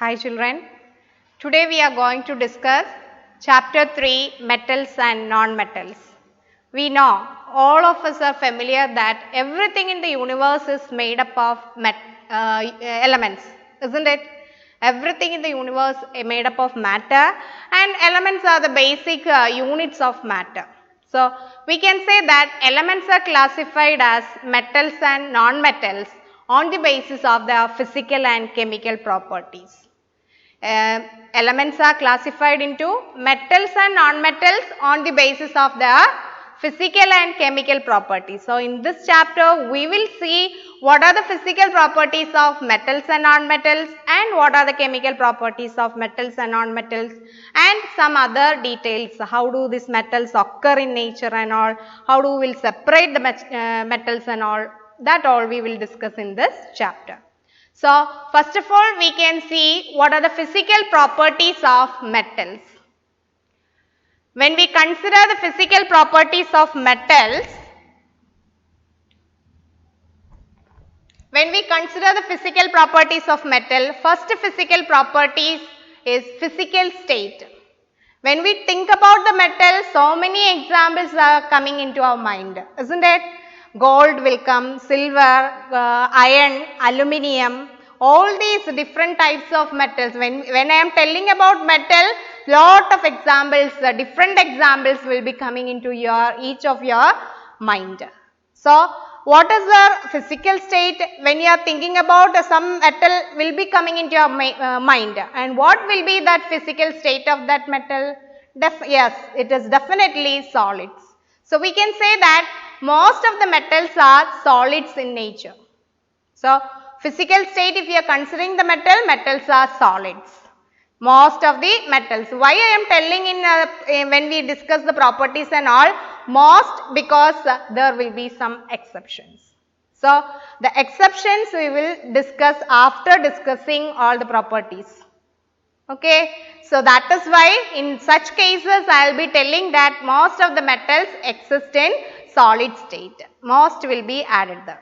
Hi children, today we are going to discuss chapter 3 metals and non-metals. We know all of us are familiar that everything in the universe is made up of elements, isn't it? Everything in the universe is made up of matter and elements are the basic units of matter. So, we can say that elements are classified as metals and non-metals on the basis of their physical and chemical properties. Elements are classified into metals and non-metals on the basis of their physical and chemical properties. So, in this chapter we will see what are the physical properties of metals and non-metals and what are the chemical properties of metals and non-metals and some other details. How do these metals occur in nature and all, how do we will separate the metals and all, that all we will discuss in this chapter. So, first of all we can see what are the physical properties of metals. When we consider the physical properties of metals, first physical properties is physical state. When we think about the metal, so many examples are coming into our mind, isn't it? Gold will come, silver, iron, aluminium, all these different types of metals. When I am telling about metal, lot of examples, different examples will be coming into each of your mind. So, what is the physical state? When you are thinking about some metal will be coming into your mind, and what will be that physical state of that metal? Yes, it is definitely solids. So, we can say that most of the metals are solids in nature. So, physical state, if you are considering the metals are solids. Most of the metals. Why I am telling when we discuss the properties and all, most, because there will be some exceptions. So, the exceptions we will discuss after discussing all the properties. Okay. So, that is why in such cases I will be telling that most of the metals exist in solid state. Most will be added there.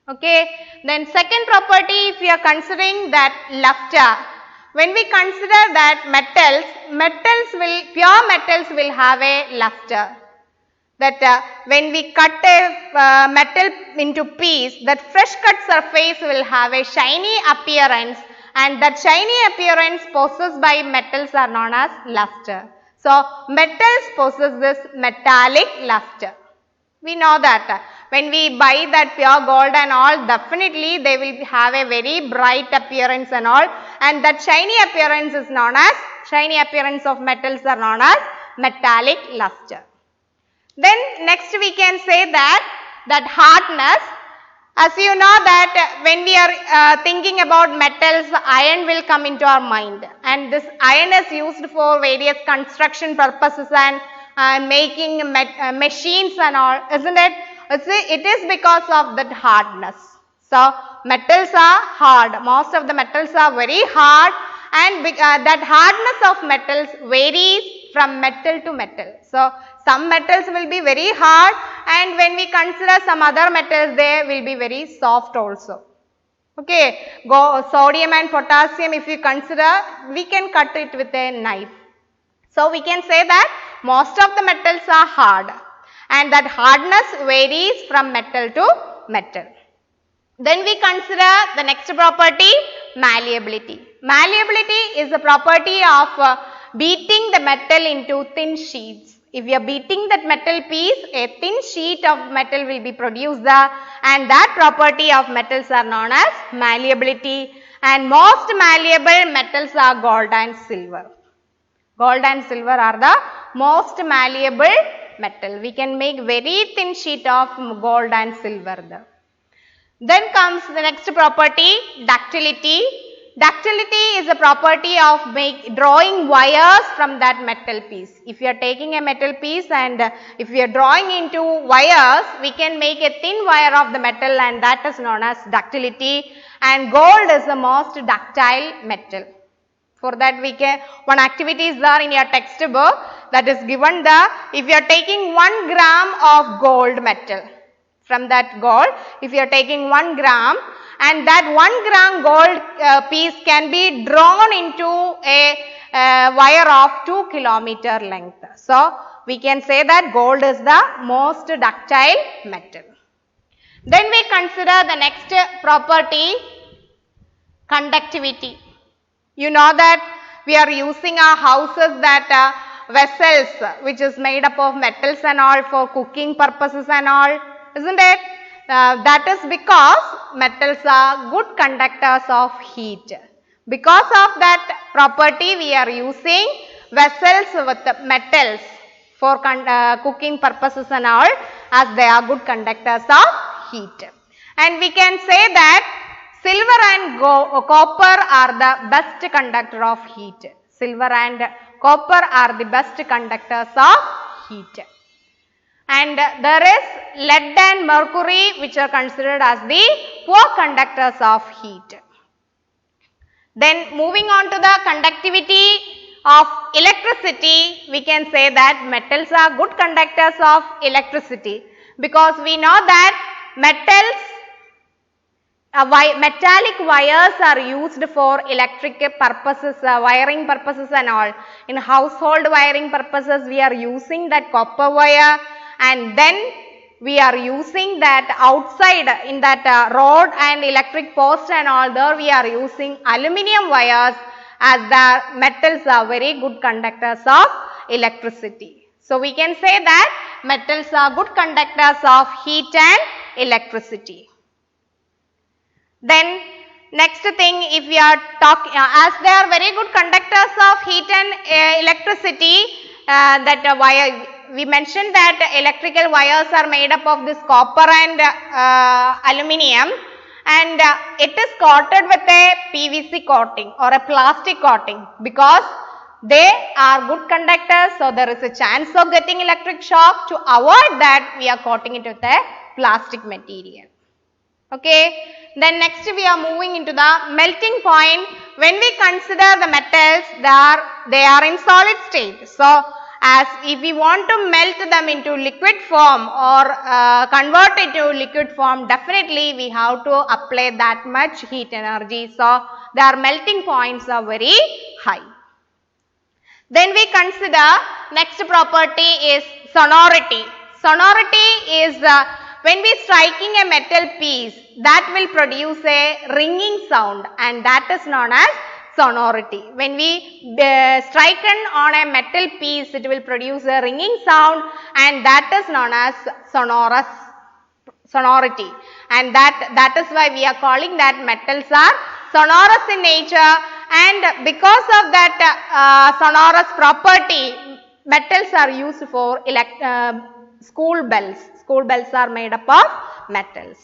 Okay. Then second property, if you are considering that luster. When we consider that pure metals will have a luster. That when we cut a metal into piece, that fresh cut surface will have a shiny appearance, and that shiny appearance possessed by metals are known as luster. So, metals possess this metallic luster. We know that when we buy that pure gold and all, definitely they will have a very bright appearance and all, and that shiny appearance of metals are known as metallic luster. Then next we can say that hardness. As you know that when we are thinking about metals, iron will come into our mind, and this iron is used for various construction purposes and making machines and all, isn't it? It is because of that hardness. So, metals are hard. Most of the metals are very hard, and that hardness of metals varies from metal to metal. So, some metals will be very hard, and when we consider some other metals, they will be very soft also. Okay, sodium and potassium, if you consider, we can cut it with a knife. So, we can say that most of the metals are hard, and that hardness varies from metal to metal. Then we consider the next property, malleability. Malleability is the property of beating the metal into thin sheets. If you are beating that metal piece, a thin sheet of metal will be produced there, and that property of metals are known as malleability, and most malleable metals are gold and silver. Gold and silver are the most malleable metal. We can make very thin sheet of gold and silver there. Then comes the next property, ductility. Ductility is a property of drawing wires from that metal piece. If you are taking a metal piece and if you are drawing into wires, we can make a thin wire of the metal, and that is known as ductility, and gold is the most ductile metal. For that one activity is there in your textbook, that is given there. If you are taking 1 gram of gold metal, from that gold, if you are taking 1 gram and that 1 gram gold piece can be drawn into a wire of 2 kilometer length. So, we can say that gold is the most ductile metal. Then we consider the next property, conductivity. You know that we are using our houses that vessels which is made up of metals and all for cooking purposes and all, isn't it? That is because metals are good conductors of heat. Because of that property, we are using vessels with metals for cooking purposes and all, as they are good conductors of heat. And we can say that silver and copper are the best conductor of heat. Silver and copper are the best conductors of heat. And there is lead and mercury which are considered as the poor conductors of heat. Then moving on to the conductivity of electricity, we can say that metals are good conductors of electricity, because we know that metals, metallic wires are used for electric purposes, wiring purposes and all. In household wiring purposes, we are using that copper wire, and then we are using that outside in that road and electric post and all, there we are using aluminium wires, as the metals are very good conductors of electricity. So, we can say that metals are good conductors of heat and electricity. Then next thing, if we are talking, as they are very good conductors of heat and electricity, that wire, we mentioned that electrical wires are made up of this copper and aluminium, and it is coated with a PVC coating or a plastic coating, because they are good conductors. So, there is a chance of getting electric shock. To avoid that, we are coating it with a plastic material. Okay. Then next we are moving into the melting point. When we consider the metals, they are in solid state. So, as if we want to melt them into liquid form or convert it to liquid form, definitely we have to apply that much heat energy. So, their melting points are very high. Then we consider next property is sonority. Sonority is when we striking a metal piece, that will produce a ringing sound, and that is known as sonority. When we strike on a metal piece, it will produce a ringing sound, and that is known as sonority. And that is why we are calling that metals are sonorous in nature, and because of that sonorous property, metals are used for school bells. School bells are made up of metals.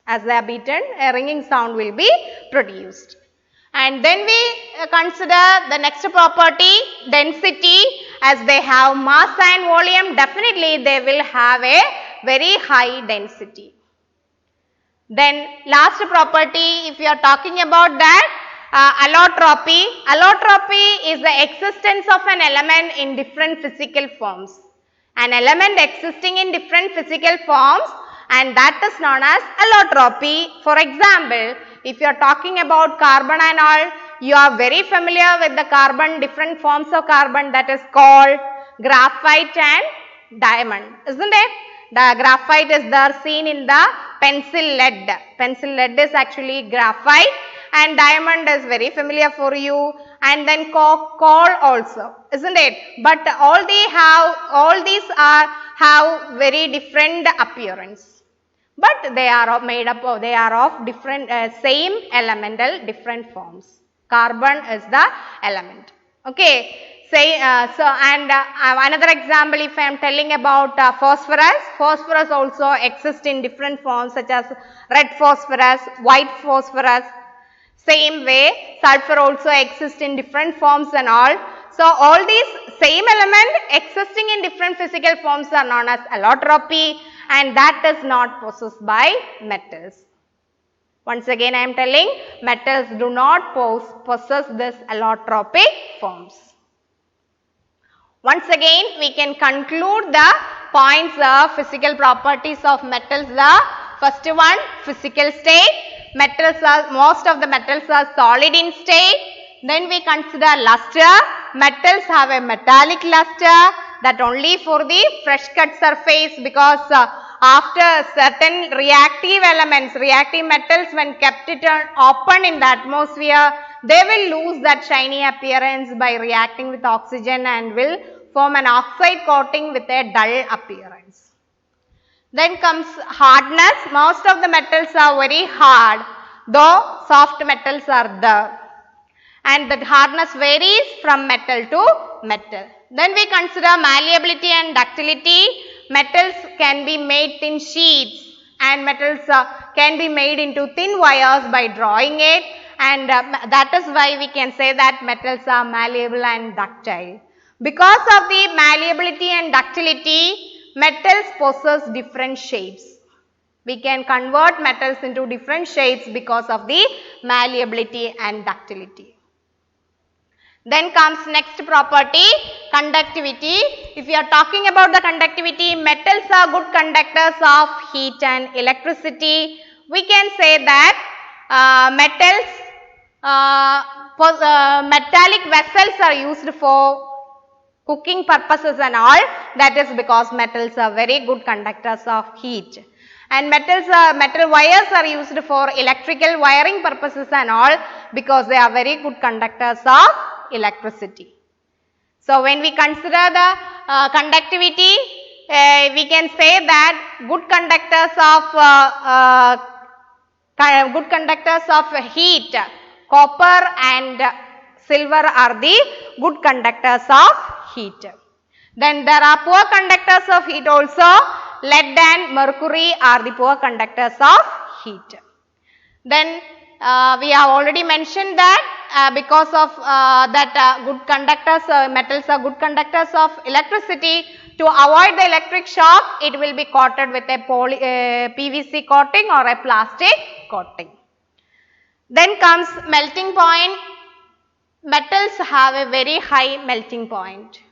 As they are beaten, a ringing sound will be produced. And then we consider the next property, density. As they have mass and volume, definitely they will have a very high density. Then last property, if you are talking about that, allotropy. Allotropy is the existence of an element in different physical forms. An element existing in different physical forms, and that is known as allotropy. For example, if you are talking about carbon and all, you are very familiar with the carbon, different forms of carbon, that is called graphite and diamond, isn't it? The graphite is there seen in the pencil lead. Pencil lead is actually graphite, and diamond is very familiar for you, and then coal also, isn't it? But all these have very different appearance, but they are made up of, they are of different same elemental, different forms. Carbon is the element. Okay. Another example, if I am telling about phosphorus also exists in different forms, such as red phosphorus, white phosphorus. Same way, sulfur also exists in different forms and all. So, all these same element existing in different physical forms are known as allotropy, and that is not possessed by metals. Once again I am telling, metals do not possess this allotropic forms. Once again we can conclude the points of physical properties of metals. The first one, physical state. most of the metals are solid in state. Then we consider luster. Metals have a metallic luster, that only for the fresh cut surface, because after certain reactive elements, reactive metals, when kept it open in the atmosphere, they will lose that shiny appearance by reacting with oxygen and will form an oxide coating with a dull appearance. Then comes hardness. Most of the metals are very hard, though soft metals are there. And the hardness varies from metal to metal. Then we consider malleability and ductility. Metals can be made thin sheets, and metals can be made into thin wires by drawing it, and that is why we can say that metals are malleable and ductile. Because of the malleability and ductility, metals possess different shapes. We can convert metals into different shapes because of the malleability and ductility. Then comes next property, conductivity. If we are talking about the conductivity, metals are good conductors of heat and electricity. We can say that metallic vessels are used for cooking purposes and all. That is because metals are very good conductors of heat. And metal wires are used for electrical wiring purposes and all, because they are very good conductors of electricity. So, when we consider the conductivity, we can say that good conductors of heat, copper and silver are the good conductors of heat. Then there are poor conductors of heat also. Lead and mercury are the poor conductors of heat. Then we have already mentioned that because of good conductors, metals are good conductors of electricity. To avoid the electric shock, it will be coated with a PVC coating or a plastic coating. Then comes melting point. Metals have a very high melting point.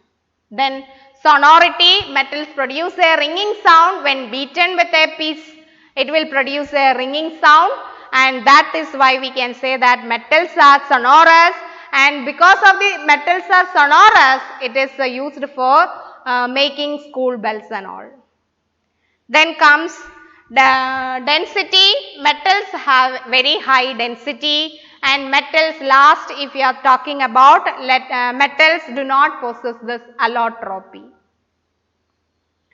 Then sonority, metals produce a ringing sound when beaten with a piece. It will produce a ringing sound, and that is why we can say that metals are sonorous, and because of the metals are sonorous, it is used for making school bells and all. Then comes the density. Metals have very high density, and metals last. If you are talking about metals do not possess this allotropy.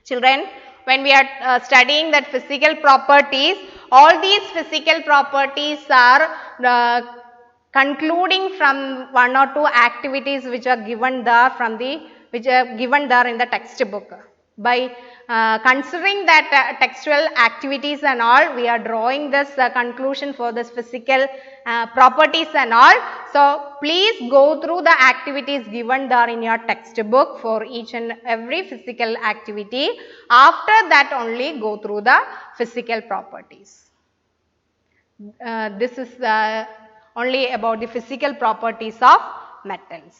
Children, when we are studying that physical properties, all these physical properties are concluding from one or two activities which are given there in the textbook. By considering that textual activities and all, we are drawing this conclusion for this physical properties and all. So, please go through the activities given there in your textbook for each and every physical activity. After that only go through the physical properties. This is only about the physical properties of metals.